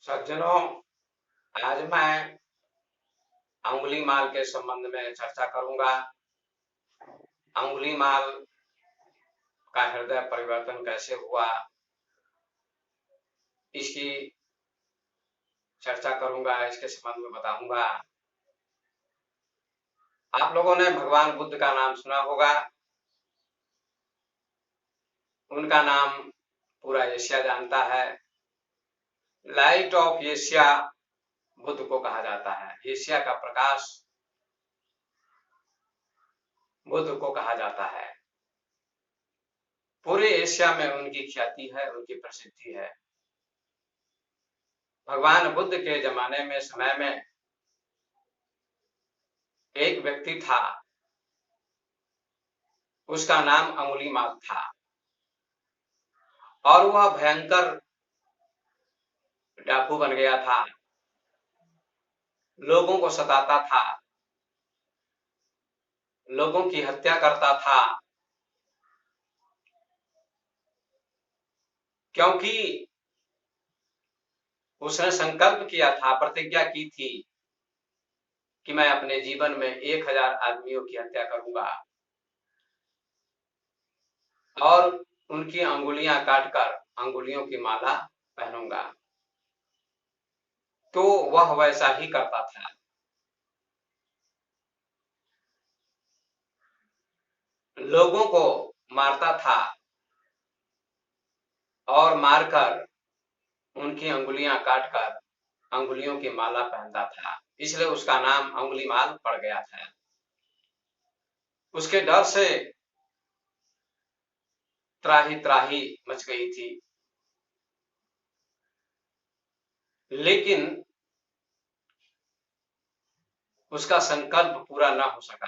सज्जनों, आज मैं अंगुलीमाल के संबंध में चर्चा करूंगा। अंगुलीमाल का हृदय परिवर्तन कैसे हुआ, इसकी चर्चा करूंगा, इसके संबंध में बताऊंगा। आप लोगों ने भगवान बुद्ध का नाम सुना होगा। उनका नाम पूरा एशिया जानता है। लाइट ऑफ एशिया बुद्ध को कहा जाता है। एशिया का प्रकाश बुद्ध को कहा जाता है। पूरे एशिया में उनकी ख्याति है, उनकी प्रसिद्धि है। भगवान बुद्ध के जमाने में, समय में एक व्यक्ति था, उसका नाम अंगुलीमाल था और वह भयंकर डाकू बन गया था। लोगों को सताता था, लोगों की हत्या करता था, क्योंकि उसने संकल्प किया था, प्रतिज्ञा की थी कि मैं अपने जीवन में 1000 आदमियों की हत्या करूंगा और उनकी अंगुलियां काटकर अंगुलियों की माला पहनूंगा। तो वह वैसा ही करता था। लोगों को मारता था और मारकर उनकी अंगुलियां काटकर अंगुलियों की माला पहनता था। इसलिए उसका नाम अंगुलीमाल पड़ गया था। उसके डर से त्राही त्राही मच गई थी, लेकिन उसका संकल्प पूरा न हो सका।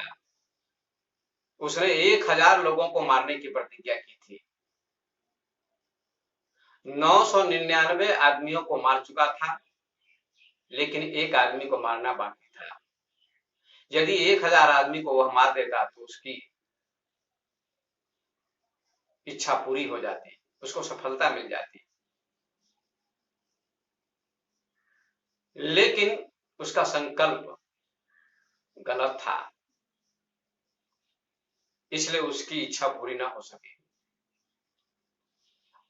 उसने 1000 लोगों को मारने की प्रतिज्ञा की थी। 999 आदमियों को मार चुका था, लेकिन एक आदमी को मारना बाकी था। यदि 1000 आदमी को वह मार देता तो उसकी इच्छा पूरी हो जाती, उसको सफलता मिल जाती। लेकिन उसका संकल्प गलत था, इसलिए उसकी इच्छा पूरी ना हो सकी।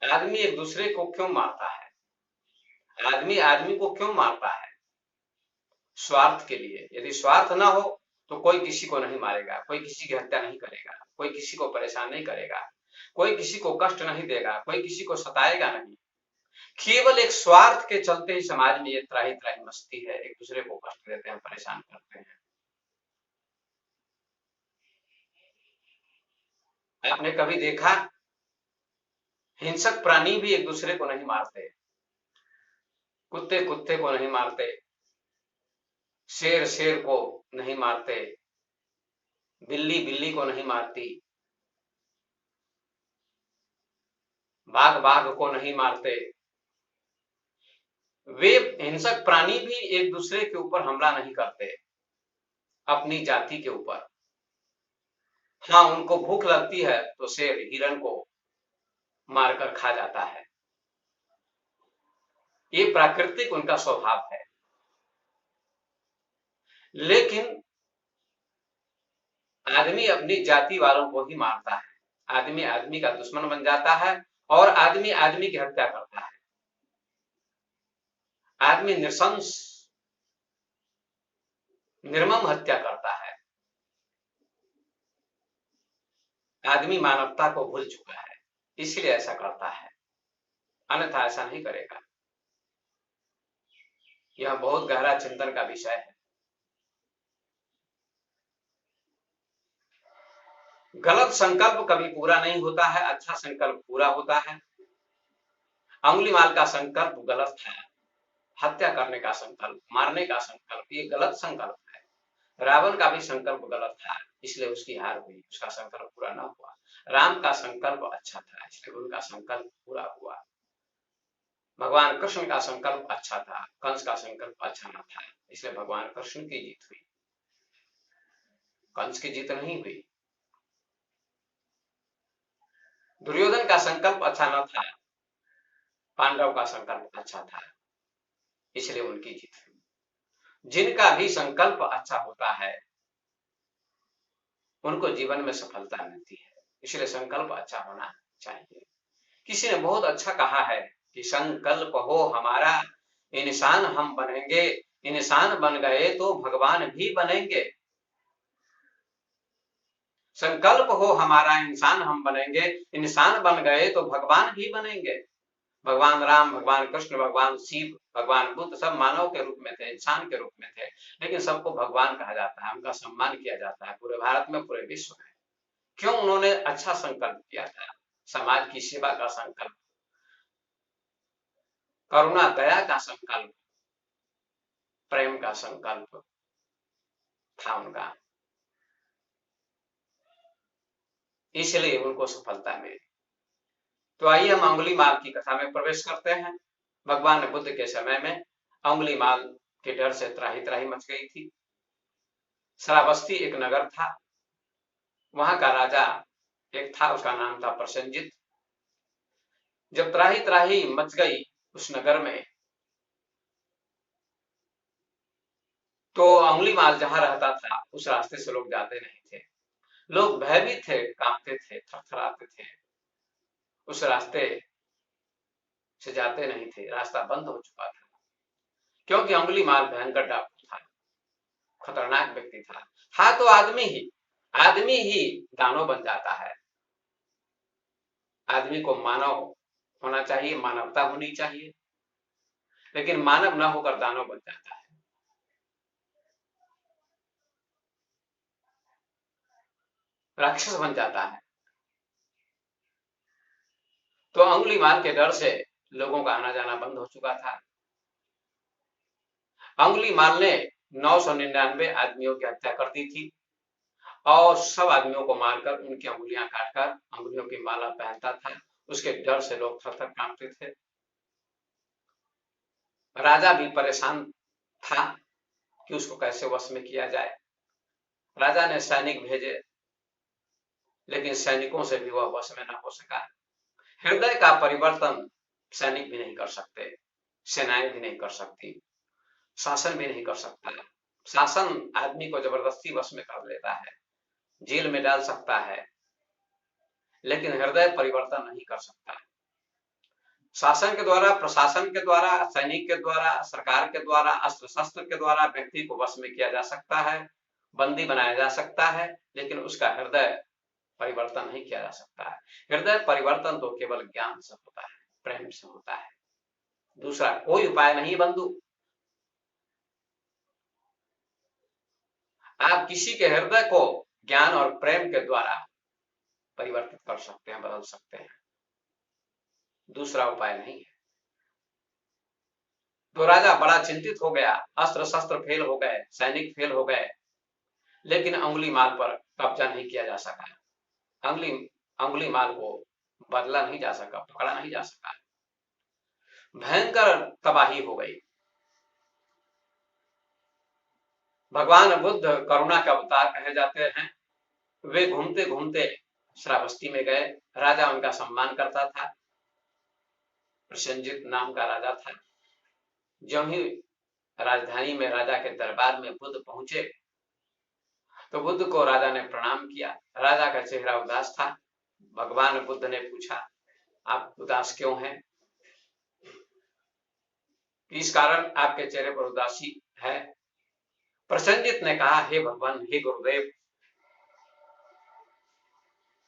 आदमी एक दूसरे को क्यों मारता है? आदमी आदमी को क्यों मारता है? स्वार्थ के लिए। यदि स्वार्थ ना हो तो कोई किसी को नहीं मारेगा, कोई किसी की हत्या नहीं करेगा, कोई किसी को परेशान नहीं करेगा, कोई किसी को कष्ट नहीं देगा, कोई किसी को सताएगा नहीं। केवल एक स्वार्थ के चलते ही समाज में ये त्राही त्राही मचती है, एक दूसरे को कष्ट देते हैं, परेशान करते हैं। आपने कभी देखा, हिंसक प्राणी भी एक दूसरे को नहीं मारते। कुत्ते कुत्ते को नहीं मारते, शेर शेर को नहीं मारते, बिल्ली बिल्ली को नहीं मारती, बाघ बाघ को नहीं मारते। वे हिंसक प्राणी भी एक दूसरे के ऊपर हमला नहीं करते, अपनी जाति के ऊपर। हाँ, उनको भूख लगती है तो शेर हिरण को मारकर खा जाता है। ये प्राकृतिक उनका स्वभाव है। लेकिन आदमी अपनी जाति वालों को ही मारता है। आदमी आदमी का दुश्मन बन जाता है और आदमी आदमी की हत्या करता है। आदमी नृशंस निर्मम हत्या करता है। आदमी मानवता को भूल चुका है, इसलिए ऐसा करता है, अन्यथा ऐसा नहीं करेगा। यह बहुत गहरा चिंतन का विषय है। गलत संकल्प कभी पूरा नहीं होता है, अच्छा संकल्प पूरा होता है। अंगुलीमाल का संकल्प गलत था। हत्या करने का संकल्प, मारने का संकल्प, ये गलत संकल्प है। रावण का भी संकल्प गलत था, इसलिए उसकी हार हुई, उसका संकल्प पूरा ना हुआ। राम का संकल्प अच्छा था, इसलिए उनका संकल्प पूरा हुआ। भगवान कृष्ण का संकल्प अच्छा था, कंस का संकल्प अच्छा न था, इसलिए भगवान कृष्ण की जीत हुई, कंस की जीत नहीं हुई। दुर्योधन का संकल्प अच्छा न था, पांडव का संकल्प अच्छा था। इसलिए उनकी जीत हुई। जिनका भी संकल्प अच्छा होता है उनको जीवन में सफलता मिलती है, इसलिए संकल्प अच्छा होना चाहिए। किसी ने बहुत अच्छा कहा है कि संकल्प हो हमारा, इंसान हम बनेंगे, इंसान बन गए तो भगवान भी बनेंगे। संकल्प हो हमारा, इंसान हम बनेंगे, इंसान बन गए तो भगवान भी बनेंगे। भगवान राम, भगवान कृष्ण, भगवान शिव, भगवान बुद्ध सब मानव के रूप में थे, इंसान के रूप में थे, लेकिन सबको भगवान कहा जाता है, उनका सम्मान किया जाता है पूरे भारत में, पूरे विश्व में। क्यों? उन्होंने अच्छा संकल्प किया था, समाज की सेवा का संकल्प, करुणा दया का संकल्प, प्रेम का संकल्प था उनका, इसलिए उनको सफलता मिली। तो आइए हम अंगुलीमाल की कथा में प्रवेश करते हैं। भगवान बुद्ध के समय में अंगुलीमाल के डर से त्राही त्राही मच गई थी। श्रावस्ती एक नगर था, वहां का राजा एक था, उसका नाम था प्रसेनजित। जब त्राही त्राही मच गई उस नगर में, तो अंगुलीमाल जहां रहता था उस रास्ते से लोग जाते नहीं थे। लोग भयभीत थे, कांपते थे, थरथराते थे, उस रास्ते से जाते नहीं थे, रास्ता बंद हो चुका था, क्योंकि अंगुलीमाल भयंकर डाकू था, खतरनाक व्यक्ति था तो आदमी ही दानव बन जाता है। आदमी को मानव होना चाहिए, मानवता होनी चाहिए, लेकिन मानव न होकर दानव बन जाता है, राक्षस बन जाता है। तो अंगुलीमाल के डर से लोगों का आना जाना बंद हो चुका था। अंगुलीमाल ने 999 आदमियों की हत्या कर दी थी और सब आदमियों को मारकर उनकी अंगुलियां काटकर अंगुलियों की माला पहनता था। उसके डर से लोग थर थर कांपते थे। राजा भी परेशान था कि उसको कैसे वश में किया जाए। राजा ने सैनिक भेजे, लेकिन सैनिकों से भी वह वश में न हो सका। हृदय का परिवर्तन सैनिक भी नहीं कर सकते, सेनाएं भी नहीं कर सकती, शासन भी नहीं कर सकता। शासन आदमी को जबरदस्ती वश में कर लेता है, जेल में डाल सकता है, लेकिन हृदय परिवर्तन नहीं कर सकता। शासन के द्वारा, प्रशासन के द्वारा, सैनिक के द्वारा, सरकार के द्वारा, अस्त्र शस्त्र के द्वारा व्यक्ति को वश में किया जा सकता है, बंदी बनाया जा सकता है, लेकिन उसका हृदय परिवर्तन नहीं किया जा सकता है। हृदय परिवर्तन तो केवल ज्ञान से होता है, प्रेम से होता है, दूसरा कोई उपाय नहीं बंधु। आप किसी के हृदय को ज्ञान और प्रेम के द्वारा परिवर्तित कर सकते हैं, बदल सकते हैं, दूसरा उपाय नहीं है। तो राजा बड़ा चिंतित हो गया, अस्त्र शस्त्र फेल हो गए, सैनिक फेल हो गए, लेकिन अंगुलीमाल पर कब्जा नहीं किया जा सका। अंगुलीमाल को बदला नहीं जा सका, पकड़ा नहीं जा सका। भयंकर तबाही हो गई। भगवान बुद्ध करुणा के अवतार कहे जाते हैं। वे घूमते घूमते श्रावस्ती में गए। राजा उनका सम्मान करता था, प्रसेनजित नाम का राजा था। जो ही राजधानी में राजा के दरबार में बुद्ध पहुंचे तो बुद्ध को राजा ने प्रणाम किया। राजा का चेहरा उदास था। भगवान बुद्ध ने पूछा, आप उदास क्यों हैं? किस कारण आपके चेहरे पर उदासी है? प्रसेनजित ने कहा, हे भगवान, हे गुरुदेव,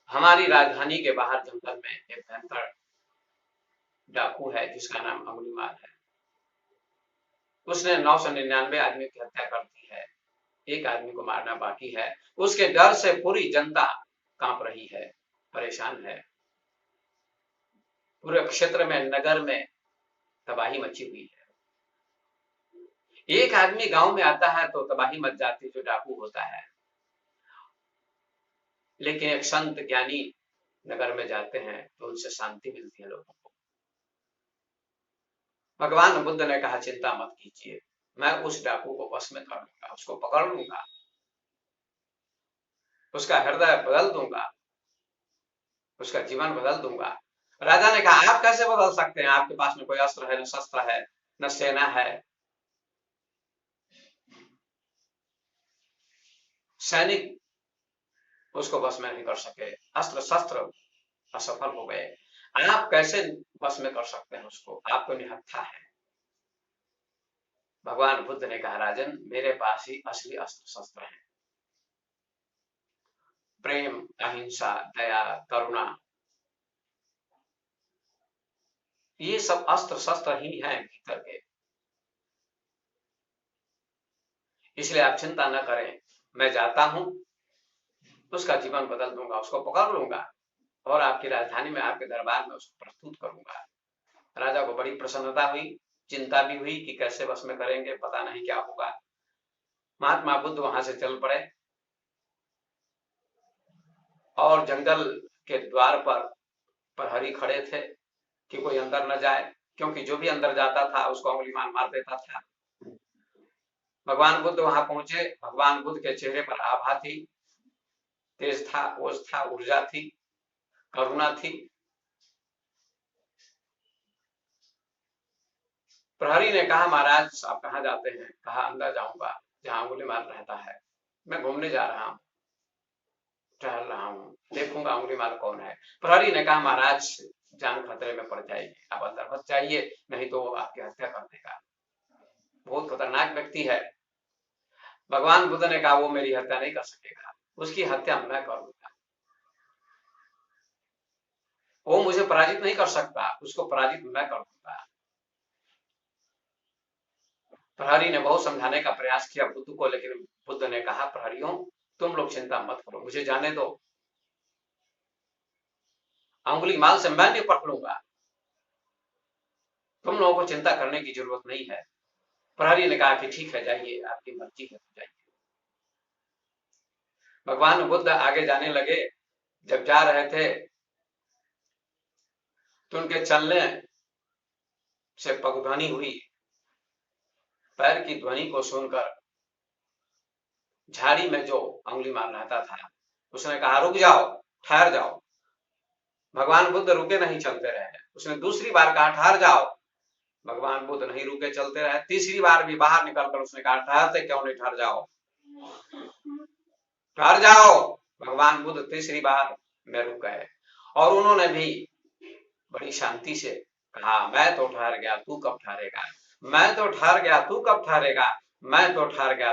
हमारी राजधानी के बाहर जंगल में एक भयंकर डाकू है जिसका नाम अंगुलीमाल है। उसने 999 आदमी की हत्या कर दी है, एक आदमी को मारना बाकी है। उसके डर से पूरी जनता कांप रही है, परेशान है। पूरे क्षेत्र में, नगर में तबाही मची हुई है। एक आदमी गांव में आता है तो तबाही मच जाती है, जो डाकू होता है। लेकिन एक संत ज्ञानी नगर में जाते हैं तो उनसे शांति मिलती है लोगों को। भगवान बुद्ध ने कहा, चिंता मत कीजिए, मैं उस डाकू को वश में कर लूंगा, उसको पकड़ लूंगा, उसका हृदय बदल दूंगा, उसका जीवन बदल दूंगा। राजा ने कहा, आप कैसे बदल सकते हैं? आपके पास में कोई अस्त्र है, न शस्त्र है, न सेना है, सैनिक उसको बस में नहीं कर सके, अस्त्र शस्त्र असफल हो गए। आप कैसे बस में कर सकते हैं उसको? आप तो निहत्था है। भगवान बुद्ध ने कहा, राजन मेरे पास ही असली अस्त्र शस्त्र है। प्रेम, अहिंसा, दया, करुणा, ये सब अस्त्र शस्त्र ही हैं भीतर के। इसलिए आप चिंता न करें, मैं जाता हूं, उसका जीवन बदल दूंगा, उसको पकड़ लूंगा और आपकी राजधानी में, आपके दरबार में उसको प्रस्तुत करूंगा। राजा को बड़ी प्रसन्नता हुई, चिंता भी हुई कि कैसे वश में करेंगे, पता नहीं क्या होगा। महात्मा बुद्ध वहां से चल पड़े और जंगल के द्वार पर प्रहरी खड़े थे कि कोई अंदर न जाए, क्योंकि जो भी अंदर जाता था उसको अंगुली मार देता था। भगवान बुद्ध वहां पहुंचे। भगवान बुद्ध के चेहरे पर आभा थी, तेज था, ओज था, ऊर्जा थी, करुणा थी। प्रहरी ने कहा, महाराज आप कहाँ जाते हैं? कहा, अंदर जाऊंगा जहां अंगुलीमाल रहता है। मैं घूमने जा रहा हूं, टहल रहा हूं, देखूंगा अंगुलीमाल कौन है। प्रहरी ने कहा, महाराज जान खतरे में पड़ जाएगी, आप अंदर मत जाइए, नहीं तो वो आपकी हत्या कर देगा, बहुत खतरनाक व्यक्ति है। भगवान बुद्ध ने कहा, वो मेरी हत्या नहीं कर सकेगा, उसकी हत्या मैं करूंगा। वो मुझे पराजित नहीं कर सकता, उसको पराजित मैं कर दूंगा। प्रहरी ने बहुत समझाने का प्रयास किया बुद्ध को, लेकिन बुद्ध ने कहा, प्रहरियों तुम लोग चिंता मत करो, मुझे जाने दो, अंगुलीमाल से मैं निपट लूंगा, तुम लोगों को चिंता करने की जरूरत नहीं है। प्रहरी ने कहा कि ठीक है, जाइए, आपकी मर्जी है तो जाइए। भगवान बुद्ध आगे जाने लगे। जब जा रहे थे तो उनके चलने से पगध्वनि हुई। पैर की ध्वनि को सुनकर झाड़ी में जो अंगुलीमाल रहता था उसने कहा, रुक जाओ, ठहर जाओ। भगवान बुद्ध रुके नहीं, चलते रहे। उसने दूसरी बार कहा, ठहर जाओ। भगवान बुद्ध नहीं रुके, चलते रहे। तीसरी बार भी बाहर निकलकर उसने कहा, ठहरते क्यों नहीं, ठहर जाओ, ठहर जाओ। भगवान बुद्ध तीसरी बार में रुक गए और उन्होंने भी बड़ी शांति से कहा, मैं तो ठहर गया, तू कब ठहरेगा? मैं तो ठहर गया, तू कब ठहरेगा? मैं तो ठहर गया,